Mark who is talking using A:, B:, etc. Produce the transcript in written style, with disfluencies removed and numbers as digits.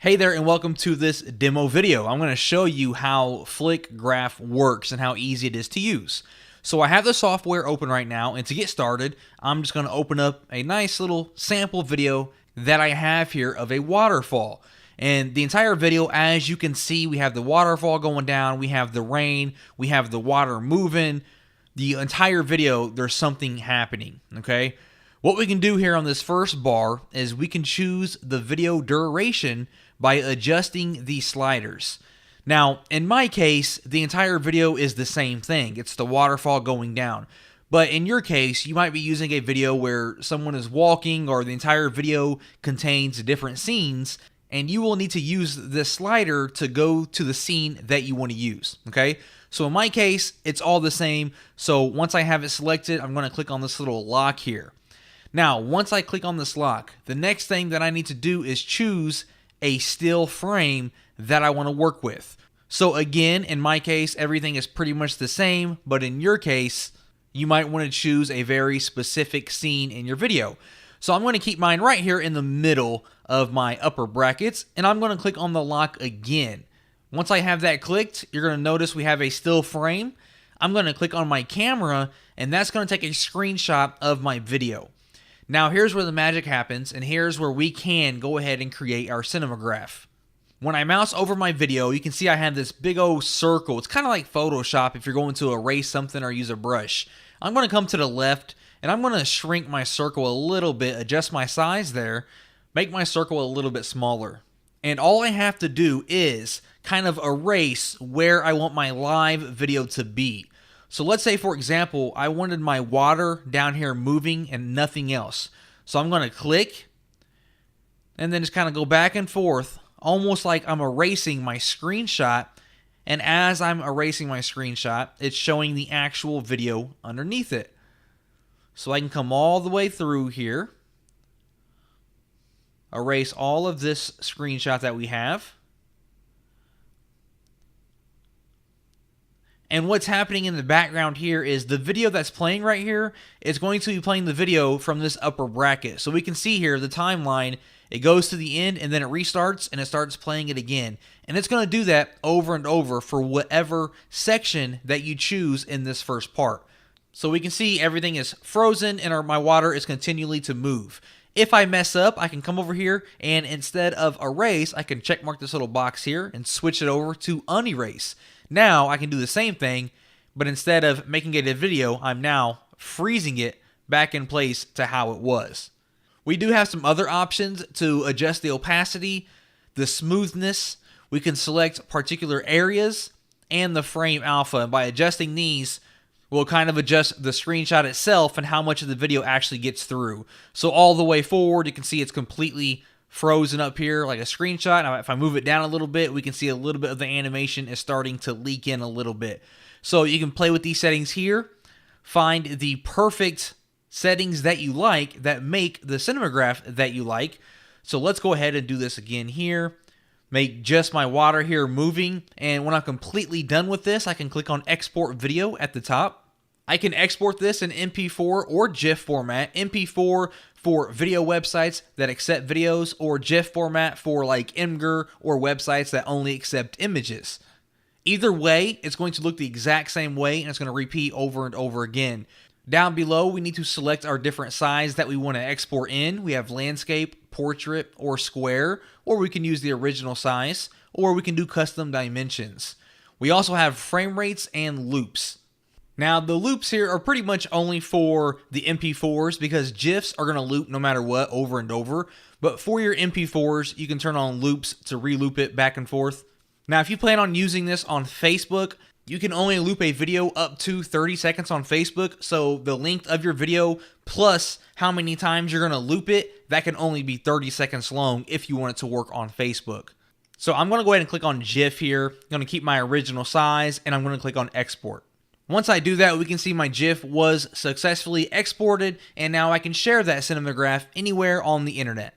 A: Hey there and welcome to this demo video. I'm going to show you how FlickGraph works and how easy it is to use. So I have the software open right now, and to get started, I'm just going to open up a nice little sample video that I have here of a waterfall. And the entire video, as you can see, we have the waterfall going down, we have the rain, we have the water moving. The entire video, there's something happening, okay? What we can do here on this first bar is we can choose the video duration by adjusting these sliders. Now, in my case, the entire video is the same thing. It's the waterfall going down. But in your case, you might be using a video where someone is walking or the entire video contains different scenes, and you will need to use this slider to go to the scene that you want to use, okay? So in my case, it's all the same. So once I have it selected, I'm going to click on this little lock here. Now, once I click on this lock, the next thing that I need to do is choose a still frame that I want to work with. So again, in my case, everything is pretty much the same, but in your case, you might want to choose a very specific scene in your video. So I'm going to keep mine right here in the middle of my upper brackets, and I'm going to click on the lock again. Once I have that clicked, you're going to notice we have a still frame. I'm going to click on my camera, and that's going to take a screenshot of my video. Now here's where the magic happens, and here's where we can go ahead and create our cinemagraph. When I mouse over my video, you can see I have this big old circle. It's kind of like Photoshop if you're going to erase something or use a brush. I'm going to come to the left, and I'm going to shrink my circle a little bit, adjust my size there, make my circle a little bit smaller. And all I have to do is kind of erase where I want my live video to be. So let's say, for example, I wanted my water down here moving and nothing else. So I'm going to click and then just kind of go back and forth, almost like I'm erasing my screenshot. And as I'm erasing my screenshot, it's showing the actual video underneath it. So I can come all the way through here, erase all of this screenshot that we have. And what's happening in the background here is the video that's playing right here is going to be playing the video from this upper bracket. So we can see here the timeline, it goes to the end and then it restarts and it starts playing it again. And it's going to do that over and over for whatever section that you choose in this first part. So we can see everything is frozen and my water is continually to move. If I mess up, I can come over here and instead of erase, I can check mark this little box here and switch it over to unerase. Now I can do the same thing, but instead of making it a video, I'm now freezing it back in place to how it was. We do have some other options to adjust the opacity, the smoothness. We can select particular areas and the frame alpha. And by adjusting these, we'll kind of adjust the screenshot itself and how much of the video actually gets through. So all the way forward, you can see it's completely frozen up here like a screenshot. Now if I move it down a little bit, we can see a little bit of the animation is starting to leak in a little bit. So you can play with these settings here, find the perfect settings that you like that make the cinemagraph that you like. So let's go ahead and do this again here. Make just my water here moving, and when I'm completely done with this, I can click on export video at the top. I can export this in MP4 or GIF format. MP4 for video websites that accept videos, or GIF format for like Imgur or websites that only accept images. Either way, it's going to look the exact same way and it's going to repeat over and over again. Down below, we need to select our different size that we want to export in. We have landscape, portrait, or square, or we can use the original size, or we can do custom dimensions. We also have frame rates and loops. Now, the loops here are pretty much only for the MP4s because GIFs are going to loop no matter what over and over. But for your MP4s, you can turn on loops to re-loop it back and forth. Now, if you plan on using this on Facebook, you can only loop a video up to 30 seconds on Facebook. So the length of your video plus how many times you're going to loop it, that can only be 30 seconds long if you want it to work on Facebook. So I'm going to go ahead and click on GIF here. I'm going to keep my original size and I'm going to click on export. Once I do that, we can see my GIF was successfully exported, and now I can share that cinemagraph anywhere on the internet.